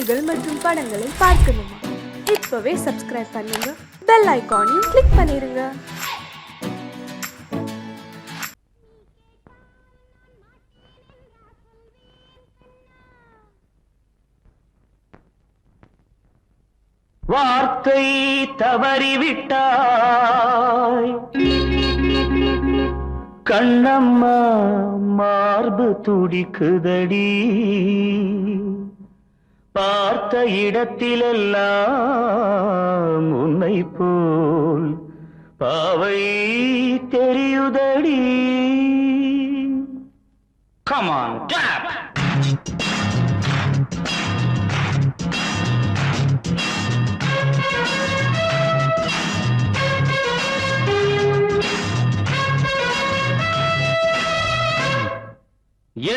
செய்திகள் மற்றும் படங்களை பார்க்கணுமா? இப்பவே சப்ஸ்கிரைப் பண்ணுங்க, பெல் ஐகானையும் கிளிக் பண்ணிருங்க. வார்த்தை தவறிவிட்டாய் கண்ணம்மா, மார்பு துடிக்குதடி. பார்த்த இடத்திலெல்லாம் உன்னை போல் பாவை தெரியுதடி. Come on, clap!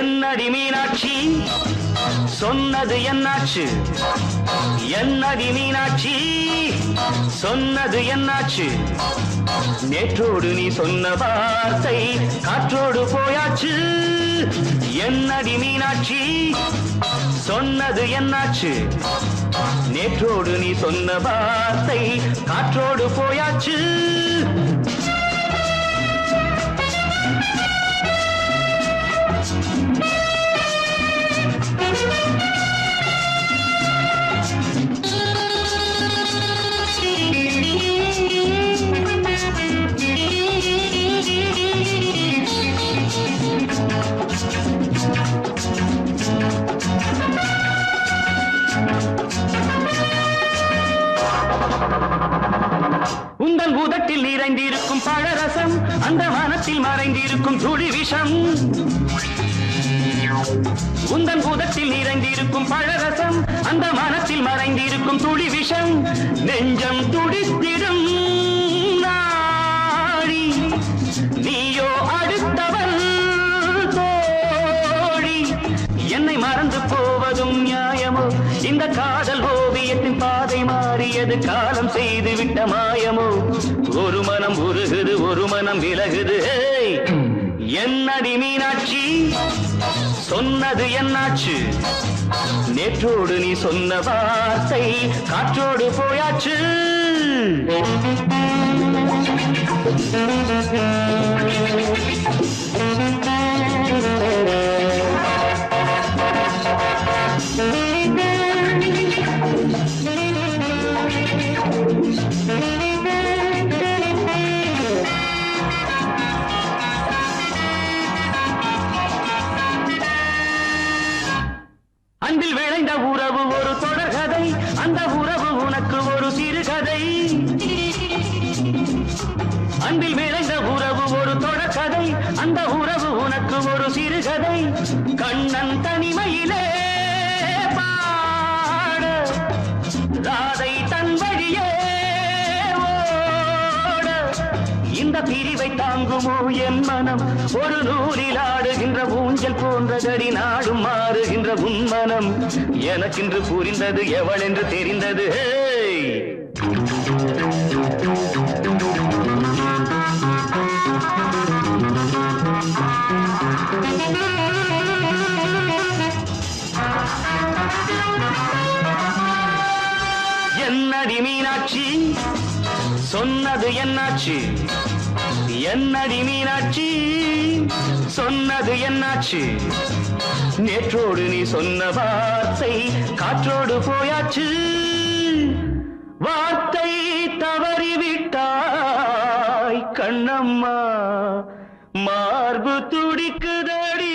என்னடி மீனாட்சி, சொன்னது என்னாச்சு? என்னடி மீனாட்சி, சொன்னது என்னாச்சு? நேற்றோடு நீ சொன்ன வார்த்தை காற்றோடு போயாச்சு. என்னடி மீனாட்சி, சொன்னது என்னாச்சு? நேற்றோடு நீ சொன்ன வார்த்தை காற்றோடு போயாச்சு. உந்தன் பூதத்தில் நிறைந்திருக்கும் பழரசம், அந்த வானத்தில் மறைந்திருக்கும் துளி விஷம். உந்தன் பூதத்தில் நிறைந்திருக்கும் பழரசம், அந்த வானத்தில் மறைந்திருக்கும் துளி விஷம். நெஞ்சம் துடித்திடும் நாடி, நீயோ அடுத்தவன் தோழி. என்னை மறந்து போவதும் நியாயமோ? இந்த காதல் ஓவியத்தின் பாதை மாறியது, காலம் செய்து விட்ட மாயமோ? ஒரு மனம் உருகுது, ஒரு மனம் விலகுது. என்னடி மீனாட்சி, சொன்னது என்னாச்சு? நேற்றோடு நீ சொன்ன வார்த்தை காற்றோடு போயாச்சு. அன்பில் விளைந்த உறவு ஒரு தொடர்கதை, அந்த உறவு உனக்கு ஒரு சிறுகதை. அன்பில் விளைந்த உறவு ஒரு தொடர்கதை, அந்த உறவு உனக்கு ஒரு சிறுகதை. கண்ணன் தனிமையிலே பாட, ராதை தன் வழியே ஓட. இந்த பிரிவை தாங்குமோ என் மனம்? ஒரு நூலில் ஆடுகின்ற ஊஞ்சல் போன்றதடி, நாடும் மாறுகின்ற உன்மனம். எனக்கென்று புரிந்தது, எவள் என்று தெரிந்தது. என்னடி மீனாட்சி, சொன்னது என்னாச்சு? என்னடி மீனாட்சி, சொன்னது என்னாச்சு? நேற்றோடு நீ சொன்ன வார்த்தை காற்றோடு போயாச்சு. வார்த்தை தவறிவிட்டாய் கண்ணம்மா, மார்பு துடிக்குதடி.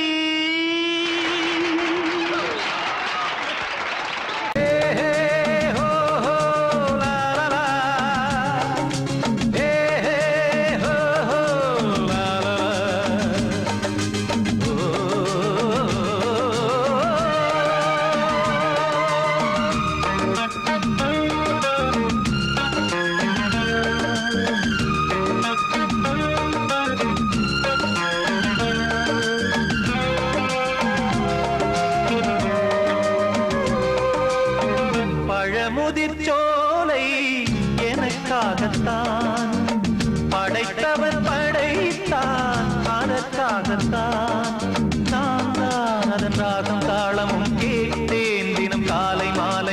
முதிர்ச்சோலை எனக்காகத்தான் படைத்தவன் படைத்தான், அதற்காகத்தான் நான் தான் அதன் ராகம் தாளமும் கேட்டேன் தினம் காலை மாலை.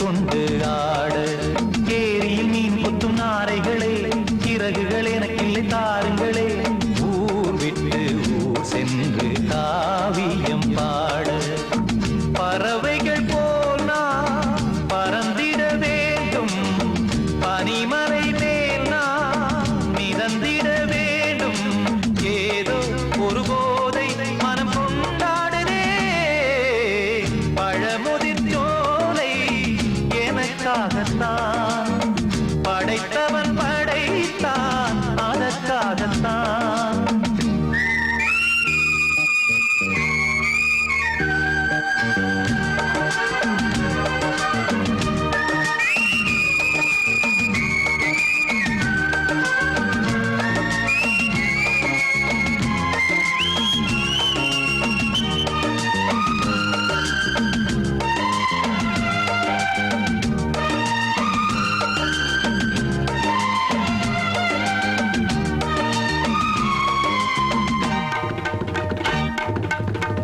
கொண்டு ஆட ஏரியில் மீன் கொத்தும் நாரைகளே சிறகுகள் எனக்கில்லை தாருங்களே ஊர் விட்டு ஊர் சென்று காவியம் பாட பறவைகள் போல் நான் பறந்திட வேண்டும் பனிமலை மேல் நான் மிதந்திட வேண்டும் ஏதோ ஒரு போதை மனம் கொண்டாடுதே பழமுதிர் சோலை எனக்காகத்தான் படைத்தவன் படைத்தான் அதற்காகத்தான்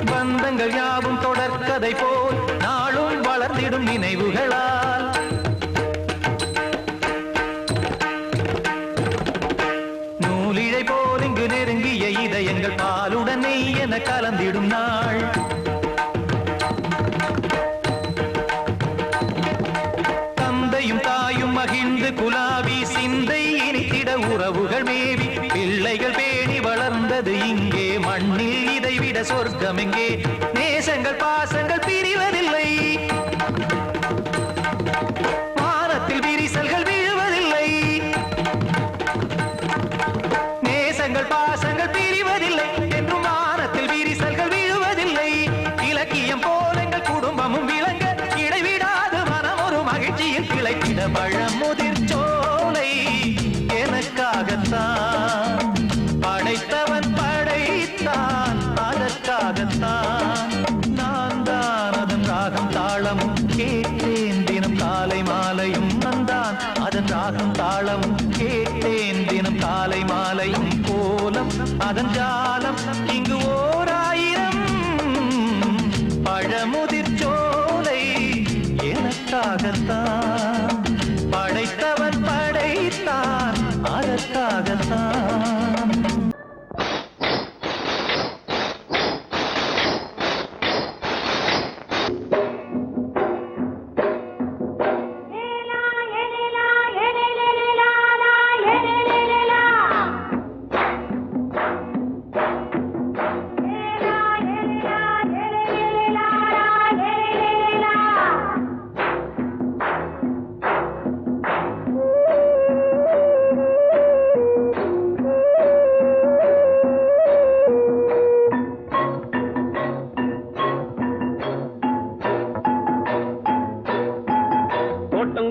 பந்தங்கள் யாவும் தொடர்கதை போல் நாளும் வளர்ந்திடும் நினைவுகளால் நூலிழை போல் இங்கு நெருங்கிய இதயங்கள் பாலுடன் நெய் என கலந்திடும் நாள் தந்தையும் தாயும் மகிழ்ந்து குலாவி சிந்தை இனித்திட உறவுகள் மேவி பிள்ளைகள் பேணி வளர்ந்தது இங்கே மண்ணில் இதைவிட சொர்க்கம் எங்கே நேசங்கள் பாசங்கள் பிரிவதில்லை வானத்தில் விரிசல்கள் விழுவதில்லை நேசங்கள் பாசங்கள் பிரிவதில்லை என்றும் வானத்தில் விரிசல்கள் விழுவதில்லை இலக்கியம் போல எங்கள் குடும்பமும் விளங்க இடைவிடாது மனம் ஒரு மகிழ்ச்சியில் கிளைத்திட பழமுதிர் சோலை எனக்காகத்தான் படைத்தவன் படைத்தான் அதற்காகத்தான் நான் தான் அதன் ராகம் தாளமும் கேட்டேன் தினம் காலை மாலையும் நந்தான் அதன் ராகம் தாளமும் கேட்டேன் தினம் காலை மாலையும் கோலம் அதன் ஜாலம் இங்கு ஓர் ஆயிரம் பழமுதிர் சோலை எனக்காகத்தான் படைத்தவன் படைத்தான் அதற்காகத்தான்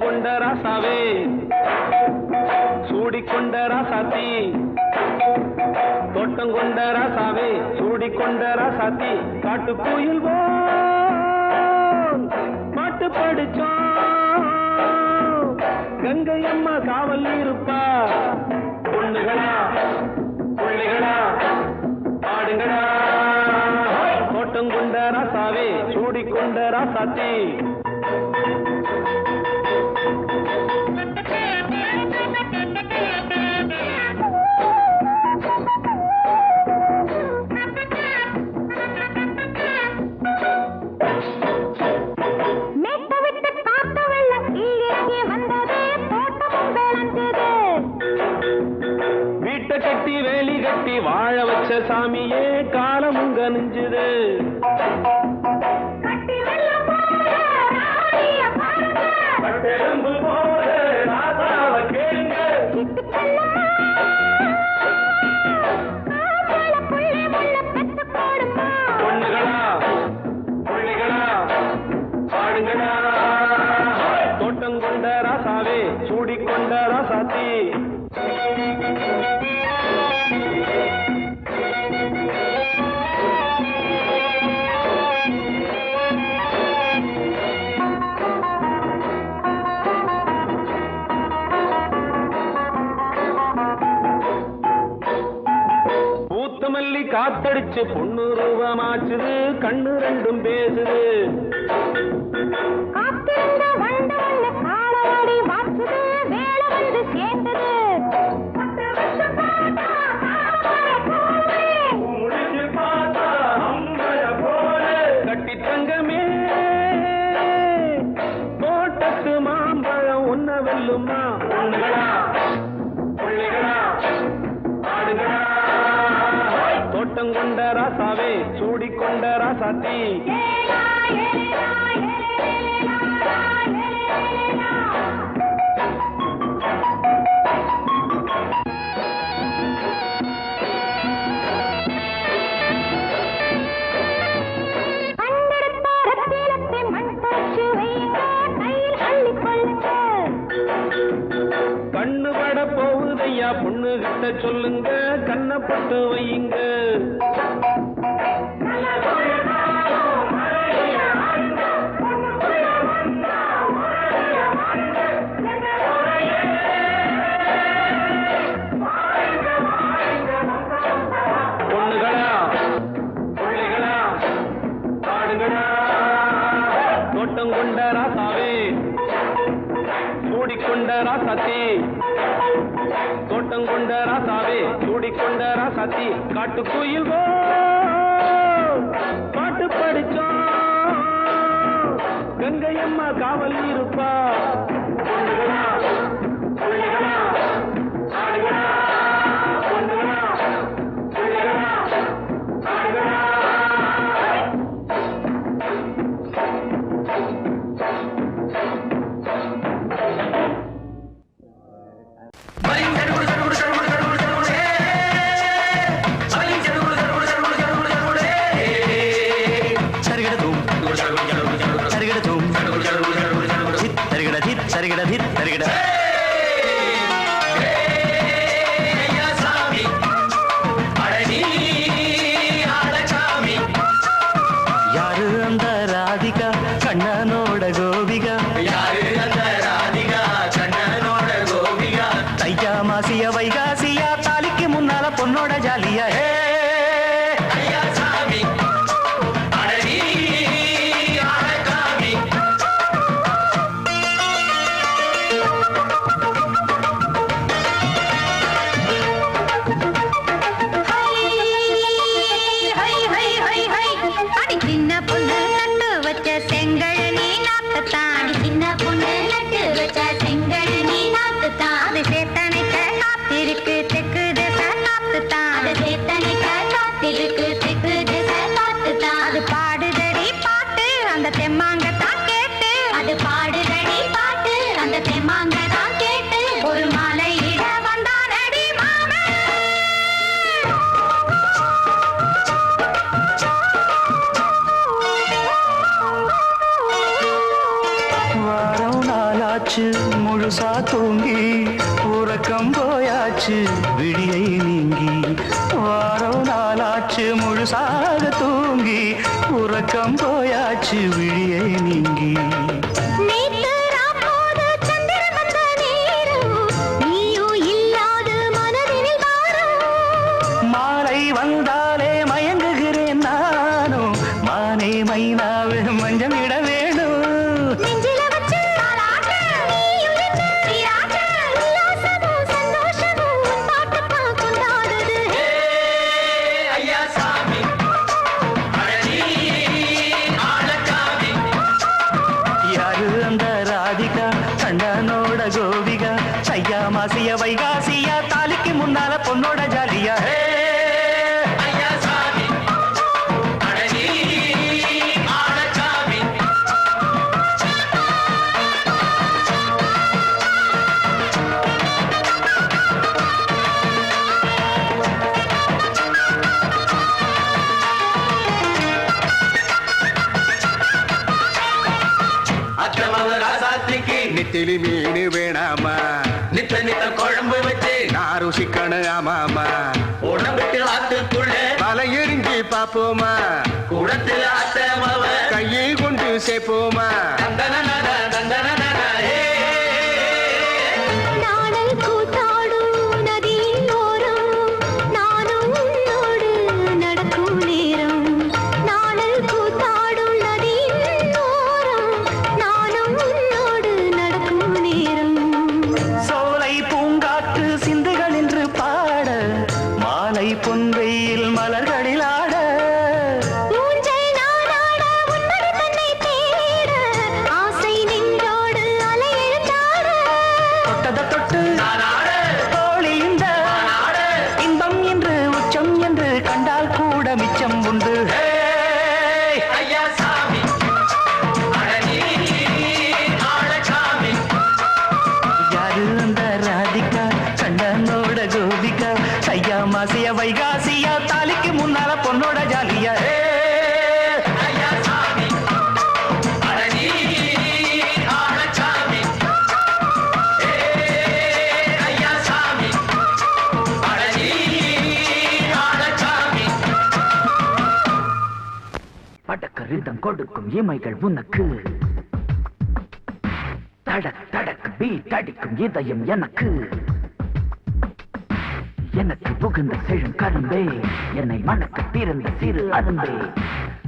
கொண்ட ராசாவே சூடிக்கொண்ட ராசாத்தி தோட்டம் கொண்ட ராசாவே சூடிக்கொண்ட ராசாத்தி காட்டுக்குயில் மாட்டு படிச்சோம் கங்கை அம்மா காவல் இருப்பா பொண்ணுகளா பிள்ளைகளா ஆடுங்களா தோட்டம் கொண்ட ராசாவே சூடிக்கொண்ட ராசாத்தி கட்டி வேலி கட்டி வாழ வச்ச சாமியே காலம் உங்க நெஞ்சுது பொண்ணுகளா பிள்ளைகளா பாடுங்களா தோட்டம் கொண்ட ராசாவே சூடிக்கொண்ட ராசாத்தி பூத்தமல்லி காத்தடிச்சு பொண்ணு ரூபமாச்சுது கண்ணு ரெண்டும் பேசுது சொல்லுமா பொண்ணுகளா பிள்ளைகளா ஆடுகளா தோட்டம் கொண்ட ராசாவே சூடிக்கொண்ட ராசாத்தி கண்ணு பட போகுதையா பொண்ணு கிட்ட சொல்லுங்க கண்ணப்பட்டு வையுங்க பொண்ணுகளா பிள்ளைகளா ஆடுகளா தோட்டம் கொண்ட ராசாவே சூடிக்கொண்ட ராசாத்தி தோட்டம் கொண்ட ராசாவே சூடிக்கொண்ட ராசாத்தி காட்டுக்குயில் பாட்டு படிச்சோம் கங்கையம்மா காவல் இருப்பா பொண்ணுகளா பிள்ளைகளா ஆடுகளா பொண்ணுகளா பிள்ளைகளா ஆடுகளா யாரு அந்த ராதிகா கண்ணனோட கோபிகா யாரு அந்த ராதிகா கண்ணனோட கோபிகா தையா மாசிய வைகாசியா தாலிக்கு முன்னால பொண்ணோட ஜாலியா முழுசா தூங்கி உறக்கம் போயாச்சு விடியை நீங்கி வாரம் நாளாச்சு முழுசாக தூங்கி உறக்கம் போயாச்சு விடியை நீங்கி மாலை வந்தாலே மயங்குகிறேன் நானும் மானே மைனாவே மஞ்சம் இட வேணும் கோபிகா சையா மாசிய வைகாசியா தாலிக்கு முன்னால பொண்ணோட ஜாலியா நெத்திலி மீன் வேணாமா நித்த நித்த குழம்பு வச்சு நான் ருசிக்கணும் ஆமாமா உடம்புக்கு ஆத்துக்குள்ள பல எரிஞ்சு பாப்போமா கூடத்தில் ஆத்தமாவ கையை கொண்டு சேர்ப்போமா பொன்வெயில் மலர்களில் ஆட ஆசை நெஞ்சோடு ரிதம் கொடுக்கும் இமைகள் உனக்கு தடக் தடக் பீட் அடிக்கும் இதயம் எனக்கு எனக்கு புகுந்த செழும் கரும்பே என்னை மணக்க பிறந்த சிறு அரும்பே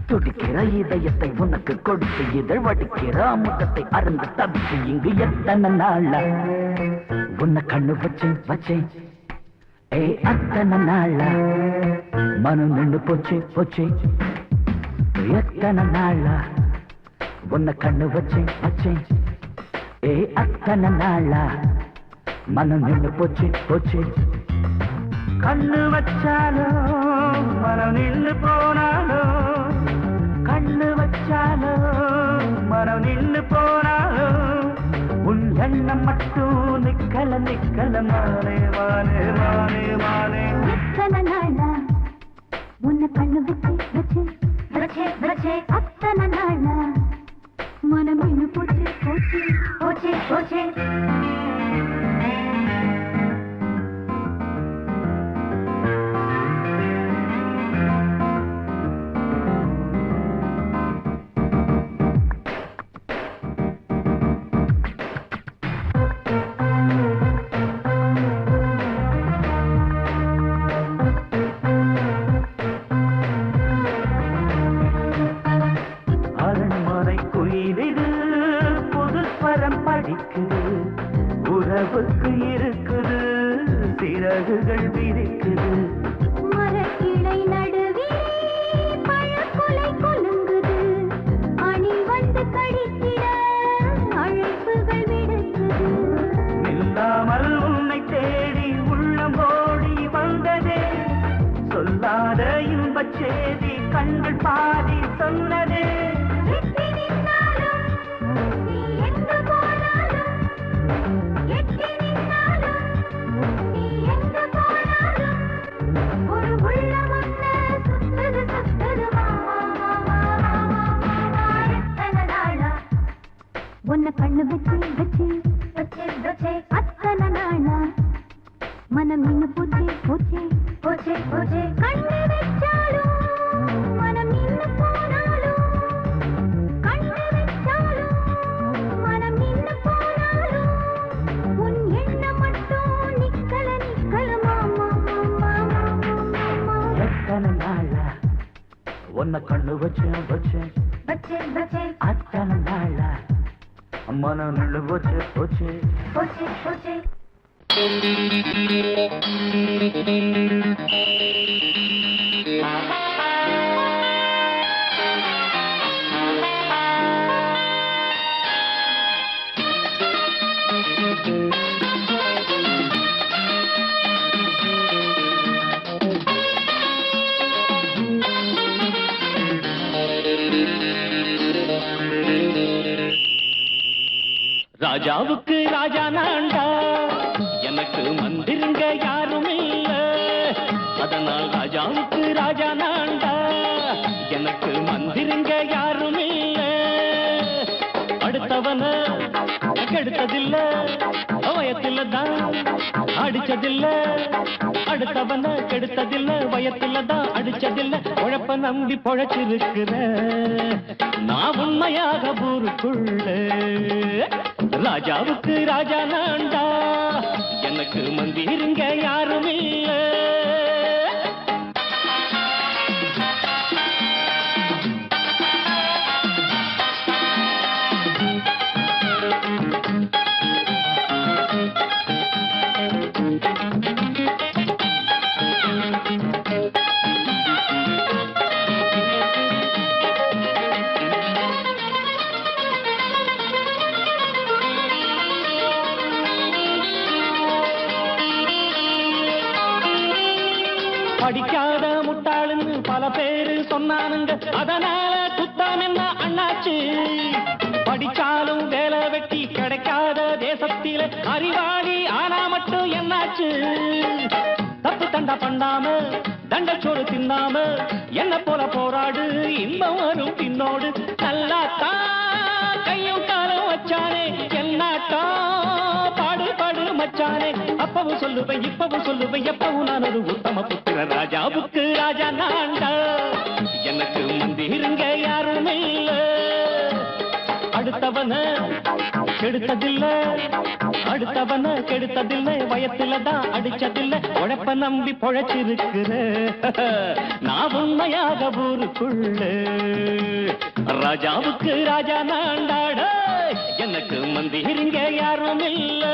துடிக்கிற இதயத்தை உனக்கு கொடுத்து இதழ் வடிக்கிற முகத்தை அருந்து தவித்து இங்கு எத்தனை நாளா உன்னை கண்ணு வச்சேன் வச்சேன் ஏ அத்தனை நாளா மனம் நின்று போச்சு போச்சு எத்தனை நாளா உன்னை கண்ணு வச்சேன் வச்சேன் ஏ அத்தனை நாளா மனம் நின்று போச்சு போச்சு கண்ணு வச்சாலும் மனம் நின்று போனாலும் கண்ணு வச்சாலும் மனம் நின்று போனாலும் உன் எண்ணம் மட்டும் நிக்கல நிக்கல மானே மானே மானே மானே எத்தனை நாளா உன்னை கண்ணு வச்சு வச்சு வச்சே வச்சே அத்தனை நாளா மனம் இன்னும் போச்சு போச்சு போச்சு போச்சு உறவுக்கு இருக்குது சிறகுகள் விரிக்குது மரக்கிளை நடுவே பழக்குலை கொலுங்குது அணி வந்து கடித்திட அழைப்புகள் விடுக்குது இல்லாமல் உன்னை தேடி உள்ளம் ஓடி வந்ததே சொல்லாத இன்பச் செய்தி கண்கள் பாதி சொன்னதே உன்னை கண்ணு வச்சு வச்சு வச்சே வச்சே அத்தனை நாளா மனம் நின்னு போச்சே போச்சே போச்சே போச்சே கண்ணு வச்சாலும் மனம் நின்னு போனாலும் கண்ணு வச்சாலும் மனம் நின்னு போனாலும் உன் எண்ணம் மட்டும் நிக்கல நிக்கல மாமா மாமா மாமா எத்தனை நாளா உன்னை கண்ணு வச்சேன் வச்சேன் வச்சே வச்சே அத்தனை நாளா மனம் நின்று போச்சு போச்சு போச்சே போச்சே ராஜாவுக்கு ராஜா நான்டா எனக்கு மந்திருங்க யாரும் இல்ல அதனால் ராஜாவுக்கு ராஜா நான்டா எனக்கு மந்திருங்க யாரும் இல்ல அடுத்தவன கெடுத்ததில்ல வயத்தில தான் அடிச்சதில்ல அடுத்தவன கெடுத்ததில்ல வயத்தில தான் அடிச்சதில்ல உழப்ப நம்பி பொழைச்சிருக்கிற நான் உண்மையாக ஊருக்குள்ள ராஜாவுக்கு ராஜா நான்டா எனக்கு மந்திருங்க யாரும் இல்ல படிக்காத முட்டாளுன்னு பல பேரு சொன்னானுங்க அதனால குத்தம் என்ன அண்ணாச்சு படிச்சாலும் வேலை வெட்டி கிடைக்காத தேசத்தில அறிவாளி ஆனா மட்டும் என்னாச்சு தப்பு தண்டா பண்ணாம தண்டச்சோறு தின்னாம என்ன போல போராடு இன்பம் வரும் பின்னோடு நல்லாத்தான் கையும் காலம் வச்சானே என்னாட்டா பாடு பாடு மச்ச மச்சானே அப்பவும் சொல்லுவேன் இப்பவும் சொல்லுவேன் எப்பவும் நான் ஒரு உத்தம புத்திர ராஜாவுக்கு ராஜா நான்டா எனக்கு மந்திருங்க யாரும் இல்ல அடுத்தவன கெடுத்ததில்லை வயத்துலதான் அடிச்சதில்லை உழைப்ப நம்பி பொழைச்சிருக்கிற நான் உண்மையாக ஊருக்குள்ள ராஜாவுக்கு ராஜா நான்டாட எனக்கு மந்திருங்க யாரும் இல்ல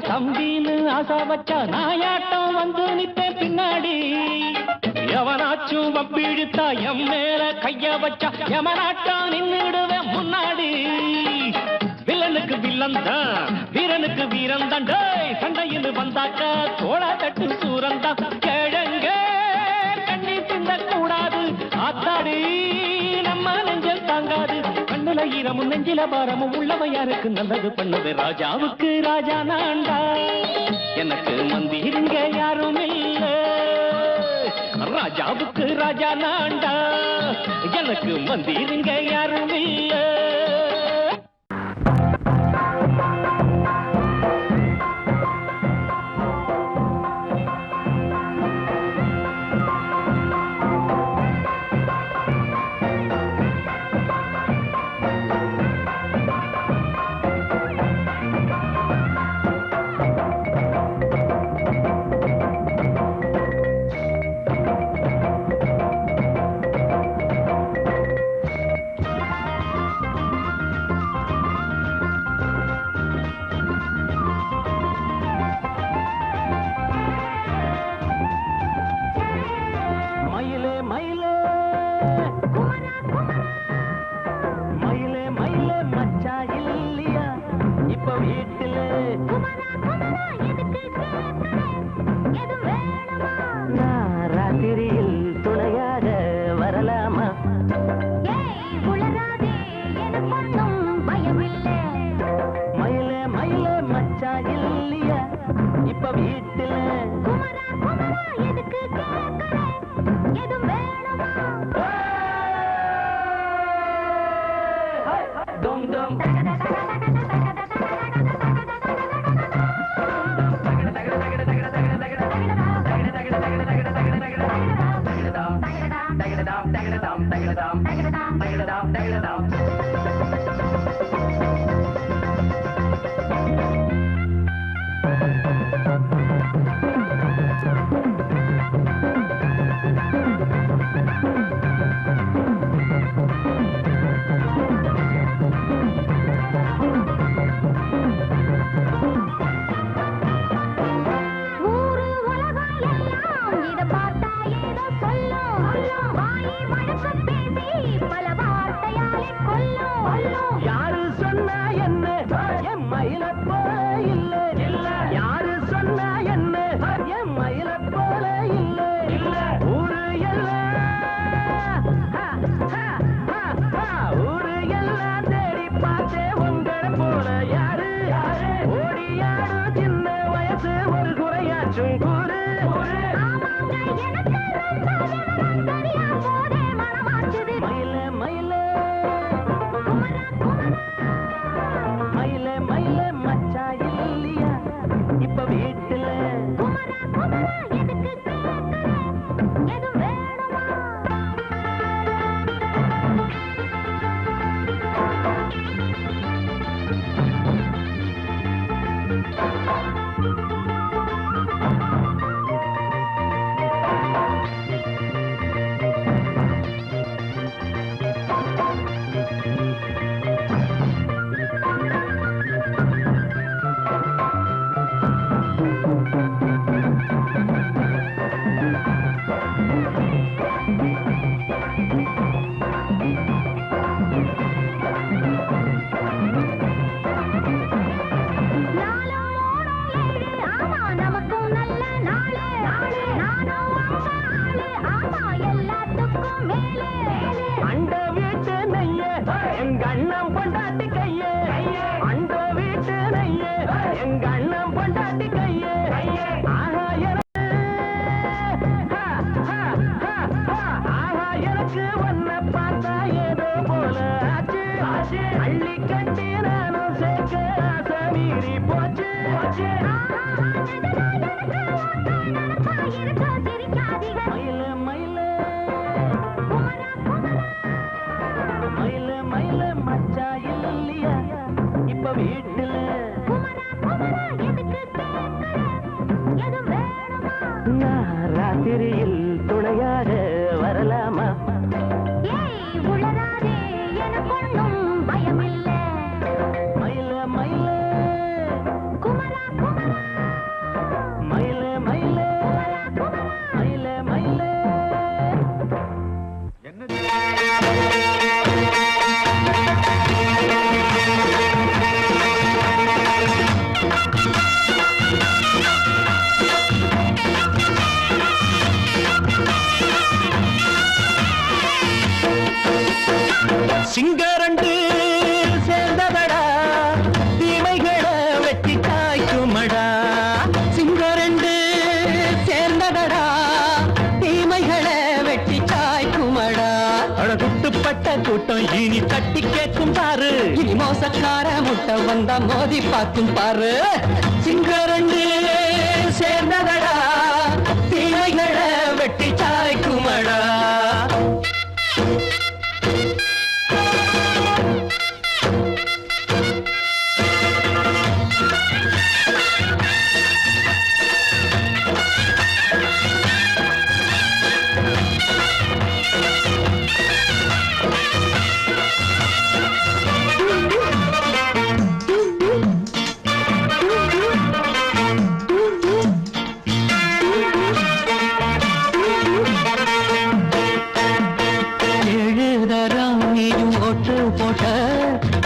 தம்பின்னு ஆசா வச்சா நாயாட்டம் வந்து நிப்பேன் பின்னாடி எவனாச்சும் வப்பிழுத்தா எம் மேல கைய வச்சா எவனாட்டம் நின்னுடுவேன் முன்னாடி வில்லனுக்கு வில்லன் தான் வீரனுக்கு வீரன் தான் சண்டையில் வந்தாக்கா தோளா தட்டு சூரன் தான் கிழங்க கண்ணி சிந்த கூடாது ஆத்தாடி நம்ம நெஞ்சல் தாங்காது கண்ணுல ஈரமும் நெஞ்சில பாரமும் உள்ளவ யாருக்கு நல்லது பண்ணது ராஜாவுக்கு ராஜா நான்டா எனக்கு மந்திருங்க யாரும் இல்ல ராஜாவுக்கு ராஜா நான்டா எனக்கு மந்திருங்க யாரும் இல்ல சிங்கரண்டு சேர்ந்ததடா தீமைகளை வெட்டி காய்க்குமடா சிங்கரண்டு சேர்ந்ததடா தீமைகளை வெட்டி காய்க்குமடா அழகுட்டுப்பட்ட கூட்டம் இனி தட்டி கேட்கும் பாரு இனி மோசக்கார முட்டை வந்தா மோதி பார்க்கும் பாரு சிங்கரண்டு சேர்ந்ததடா தீமைகளை வெட்டி காய்க்குமடா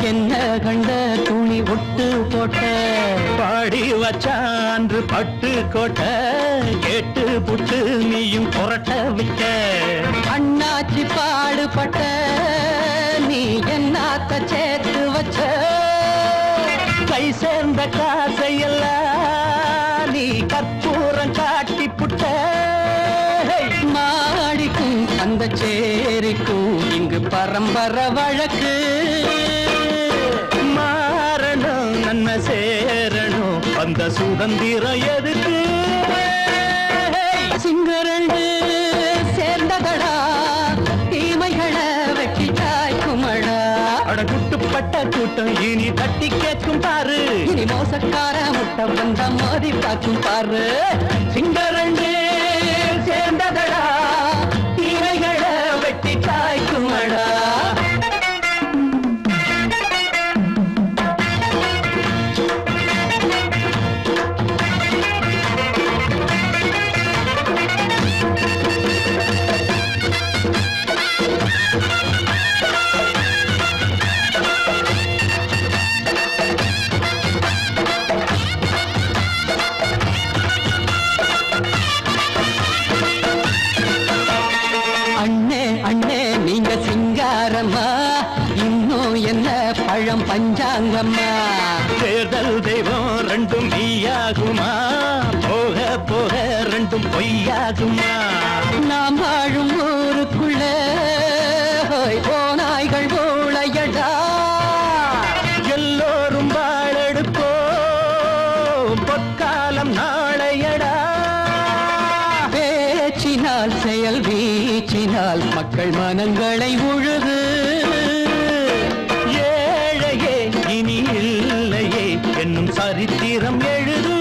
என்ன கண்ட துணி ஒட்டு போட்ட பாடி வச்சான்று பட்டு கோட்ட கேட்டு புட்டு நீயும் புரட்ட விட்ட அண்ணாச்சி பாடுபட்ட நீ என்னாத்த சேர்த்து வச்ச கை சேர்ந்த காசையெல்லாம் நீ கற்பூரம் காட்டி புட்ட மாடிக்கும் அந்த சேரிக்கும் இங்கு பரம்பரை வழக்கு மாறணும் நன்மை சேரணும் அந்த சுதந்திரம் எதுக்கு சிங்கரண்டு சேர்ந்ததடா தீமைகளை வெட்டி காய்க்குமடா அடகுட்டுப்பட்ட கூட்டம் இனி தட்டி கேட்கும் பாரு இனி மோசக்கார முட்டை வந்த மோதி பார்க்கும் பாரு சிங்கரண்டு சேர்ந்ததடா தீமைகளை வெட்டி காய்க்குமடா பழம் பஞ்சாங்கம்மா தேர்தல் தெய்வம் ரெண்டும் மெய்யாகுமா போக போக ரெண்டும் பொய்யாகுமா நாம் வாழும் ஊருக்குள்ள போனாய்கள் போளையடா எல்லோரும் வாழெடுப்போம் பொற்காலம் நாளையடா பேச்சினால் செயல் வீச்சினால் மக்கள் மனங்களை உழுது இனி இல்லையே என்னும் சரித்திரம் எழுது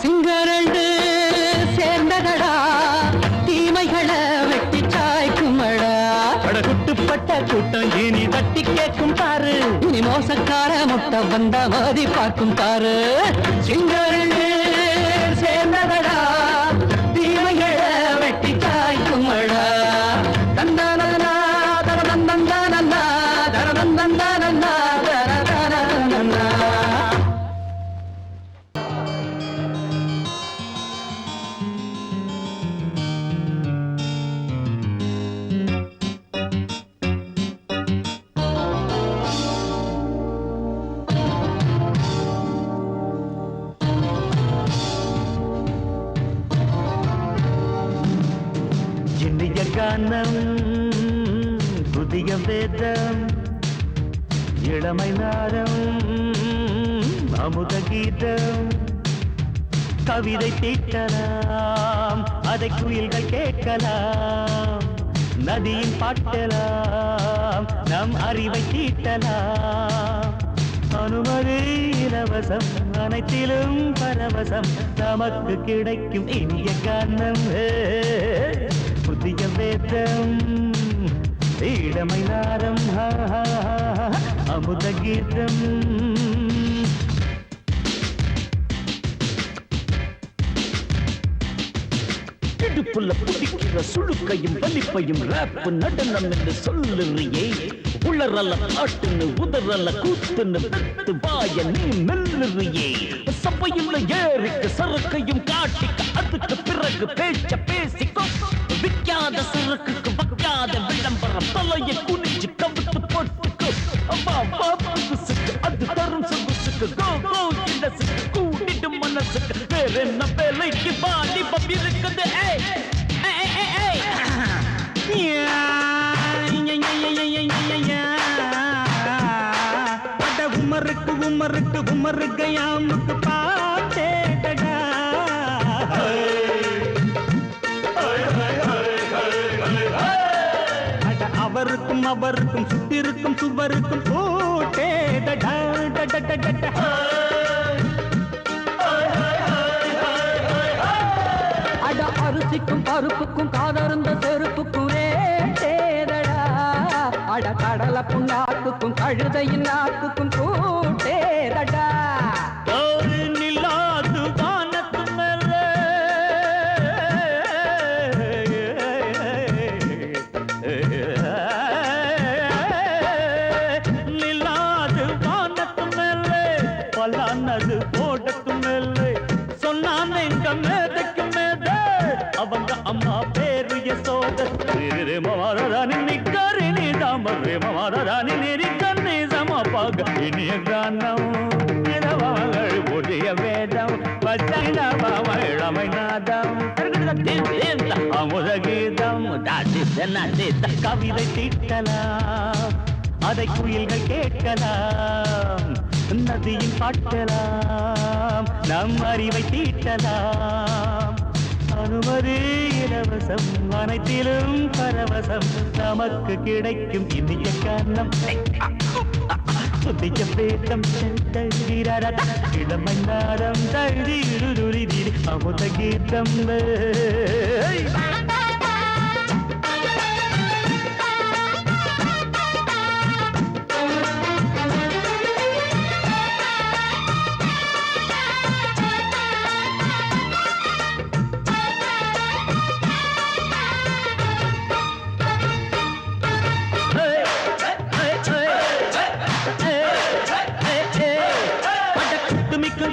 சிங்கரண்டு சேர்ந்ததடா தீமைகளை வெட்டி சாய்க்குமடா அடகுட்டுப்பட்ட கூட்டம் இனி தட்டி கேட்கும் பாரு இனி மோசக்கார முட்டை வந்த மோதி பார்க்கும் பாரு சிங்கரண்டு சேர்ந்ததடா தீமைகளை வெட்டி சாய்க்குமடா தந்தானா தரதந்தந்தானா தரதந்தந்தானா தரதந்தந்தானா இனிய கானம் புதிய வேதம் இளமை நாரம் அமுத கீதம் கவிதை தீட்டலாம் அதை குயில்கள் கேட்கலாம் நதியின் பாட்டலாம் நம் அறிவை தீட்டலாம் அனுமதி இலவசம் அனைத்திலும் பரவசம் நமக்கு கிடைக்கும் இனிய கானம் புதிய வேதம் இளமை நாரம் அமுத கீதம் இடுப்புள்ள புதிக்கிற சுழுக்கையும் வலிப்பையும் ராப்பு நடனம் என்று சொல்லுறியே உளறல பாட்டுன்னு உதறல கூத்துன்னு பெத்து வாய நீ மெல்லுறியே சபையுள்ள ஏறிக்கு சரக்கையும் காட்டிக்க அதுக்கு பிறகு பேச்ச பேசிக்கோ விற்காத சரக்குக்கு வைக்காத விளம்பரம் தலையை மனசுக்கு கோ கோ சின்னசுக்கு கூட்டிட்டு மனசுக்கு வேற என்ன வேலைக்கு வாலிபம் இருக்குது ஏய் ஏய் ஏய் ஏய் அட உமருக்கு உமருக்கு உமருக்கு யாமுக்கு பாட்டேடா அட அவருக்கும் அவருக்கும் சுத்திருக்கும் சுவருக்கும் போட்டேடா அட அரிசிக்கும் பருப்புக்கும் காதருந்த செருப்புக்கும் ரேடா அட கடலை புண்ணாக்குக்கும் கழுதையின் நாக்குக்கும் கூட்டேடா நில்லாது வானத்து மேலே நில்லாது வானத்து மேலே பலானது போடத்து மேலே சொன்னான் எங்க மேதைக்கு மேதை அவங்க அம்மா பேரு யசோத மாதாராணி நிக்கரிணி தாமரே மாதாராணி நெறி கண்ணி சமப்பாக இனிய கானம் இடவாங்கள் புதிய வேதம் பச்சைழமை நாதம் அமுத கீதம் கவிதை தீட்டலாம் அதை குயில்கள் கேட்கலாம் நதியின் பாட்டலாம் நம் அறிவை தீட்டலாம் அனுமதி இலவசம் அனைத்திலும் பரவசம் நமக்கு கிடைக்கும் இனிய காரணம் புதிய வேதம் இளமன்னாரம் தழுதி அமுத கீதம்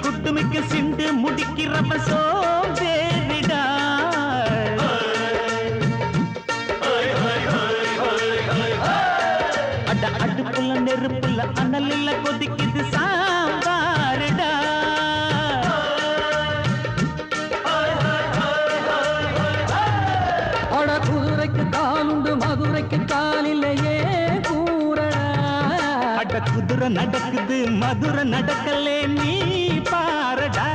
குட்டுமிக்க சிண்டு முடிக்கிறப்ப சோம்பேறிடா அட அடுப்புல நெருப்புல அனலில் கொதிக்குது சாம்பாருடா அட குதிரைக்கு காலுண்டு மதுரைக்கு காலில்லையே கூறடா அட குதிரை நடக்குது மதுரை நடக்கலே நீ பாரடா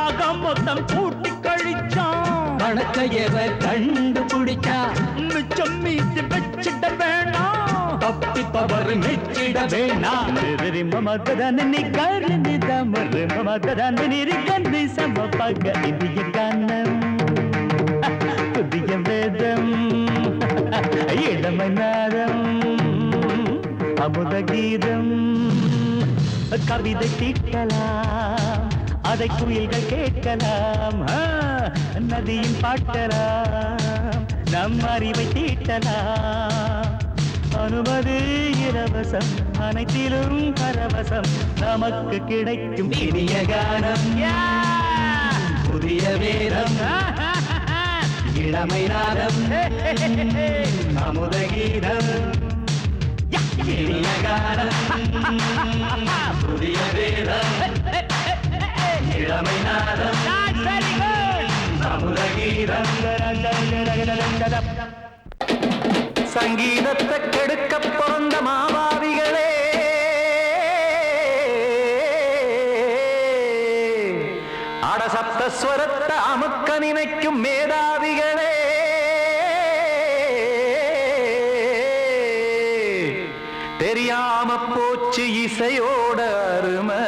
ஆக மொத்தம் கூட்டி கழிச்சான் கணக்கையவ கண்டுபிடிச்சா மிச்சம் மீது வச்சிட வேணாம் தப்பி தவறு மெச்சிட வேணாம் மமதனி கருணி தமறு மமதனி கந்தி சமப்பக இந்திய கானம் புதிய வேதம் இளமை நாதம் அமுத கீதம் கவிதை தீட்டலாம் அதை குயில்கள் கேட்கலாம் நதியின் பாட்டலாம் நம் அறிவை தீட்டலாம் அனுமதி இலவசம் அனைத்திலும் பரவசம் நமக்கு கிடைக்கும் இனிய கானம் புதிய வேதம் இளமை நாதம் அமுத கீதம் இனிய கானம் புதிய வேதம் இளமை நாதம் அமுத கீதம் சங்கீதத்தை கெடுக்க பிறந்த மாவாவிகளே அடசப்தஸ்வரத்தை அமுக்க நினைக்கும் மேதாவிகளே தெரியாம போச்சு இசையோட அருமை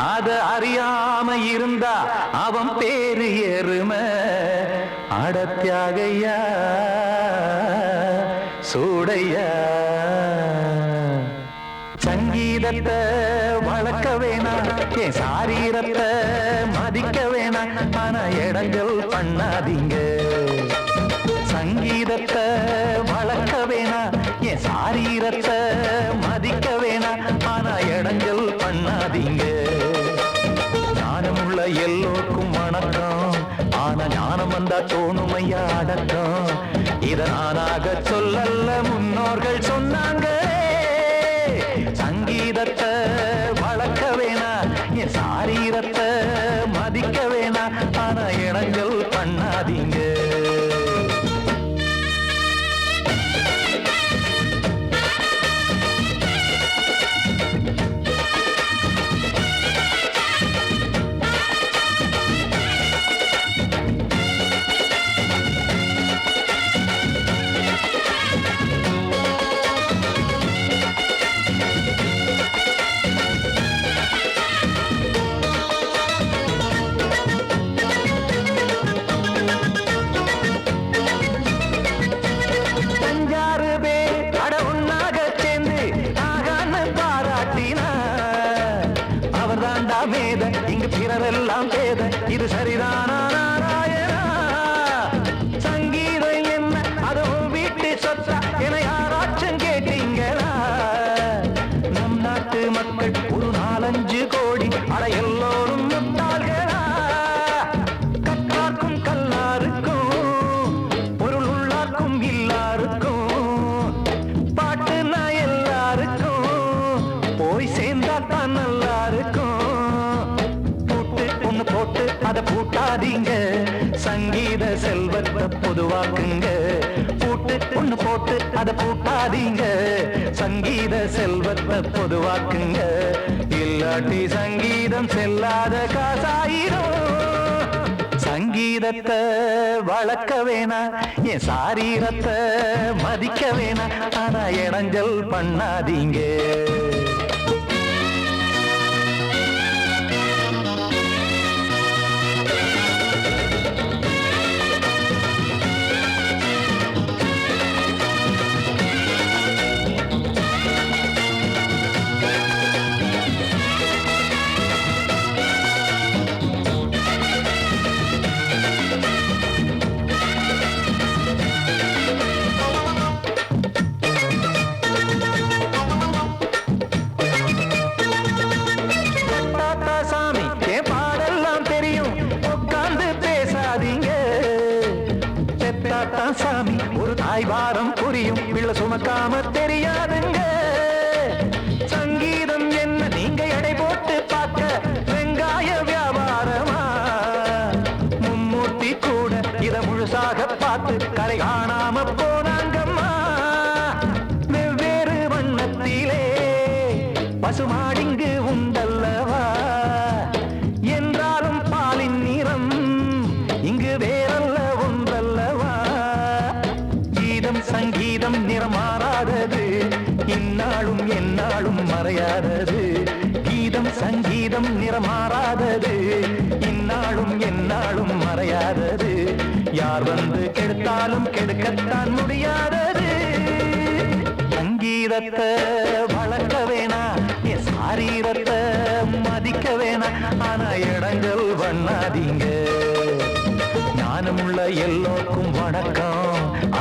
அத அறியாம இருந்தா அவன் பேரு எருமை அடத்தியாகையா சூடையா சங்கீதத்தை வளர்க்க வேணாம் என் சாரீரத்தை மதிக்க வேணாம் ஆனா இடங்கள் பண்ணாதீங்க சங்கீதத்தை வளர்க்க வேணாம் என் சாரீரத்தை மதிக்க வேணாம் ஆனா இடங்கள் பண்ணாதீங்க ஞானமுள்ள எல்லோருக்கும் வணக்கம் ஆனா ஞானம் வந்தா தோணுமையா அடக்கம் இத நானாக சொல்லல்ல முன்னோர்கள் சொன்னாங்க சங்கீதத்தை இடைஞ்சல் பண்ணாதீங்க. இங்கு பிறரெல்லாம் பேத இது சரிதானா நாராயணா? சங்கீதம் என்ன அதுவும் வீட்டு சொத்தா என யாராச்சும் கேட்டீங்களா? நம் நாட்டு மக்கள் ஒரு 4-5 கோடி அட எல்லோரும் முட்டாள்களா? கற்றார்க்கும் கல்லாருக்கும் பொருள் உள்ளார்க்கும் இல்லாருக்கும் பாட்டுனா எல்லாருக்கும் போய் சேர்ந்தா தான் நல்லா இருக்கும். போட்டு அதை பூட்டாதீங்க, சங்கீத செல்வத்தை பொதுவாக்குங்க. ஒண்ணு போட்டு அதை பூட்டாதீங்க, சங்கீத செல்வத்தை பொதுவாக்குங்க. இல்லாட்டி சங்கீதம் செல்லாத காசாயிரும். சங்கீதத்தை வளர்க்க வேணா, என் சாரீரத்தை மதிக்க வேணா, ஆனா இடைஞ்சல் பண்ணாதீங்க. சாமி ஒரு தாய் வாரம் புரியும், பிள்ளை சுமக்காம தெரியாதுங்க. சங்கீதம் என்ன நீங்க எடை போட்டு பார்க்க வெங்காய வியாபாரமா? மும்மூர்த்தி கூட இத முழுசாக பார்த்து கரை காணாம போனாங்கம்மா. வெவ்வேறு வண்ணத்திலே பசுமாடிங்கு உண்டல்லவா? என்றாலும் பாலின் நிறம் இங்கு வேறல்ல ஒன்றல்லவா? சங்கீதம் நிறமாறாதது, இந்நாளும் எந்நாளும் மறையாதது. கீதம் சங்கீதம் நிறமாறாதது, இந்நாளும் எந்நாளும் மறையாதது. யார் வந்து கெடுத்தாலும் கெடுக்கத்தான் முடியாதது. சங்கீதத்தை வளர்க்க வேணா, என் சாரீரத்தை மதிக்க வேணா, ஆனா இடைஞ்சல் பண்ணாதீங்க. ஞானமுள்ள எல்லோருக்கும் வணக்கம்,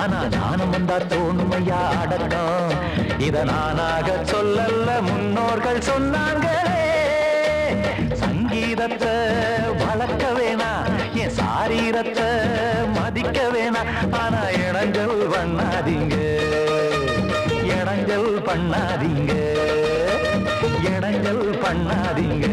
ஆனா ஞானம் வந்தா தோணுமையா அடக்கம். இத நானாக சொல்லல்ல, முன்னோர்கள் சொன்னாங்களே. சங்கீதத்தை வளர்க்க வேணா, என் சாரீரத்தை மதிக்க வேணா, ஆனா இடைஞ்சல் பண்ணாதீங்க. இடைஞ்சல் பண்ணாதீங்க, இடைஞ்சல் பண்ணாதீங்க.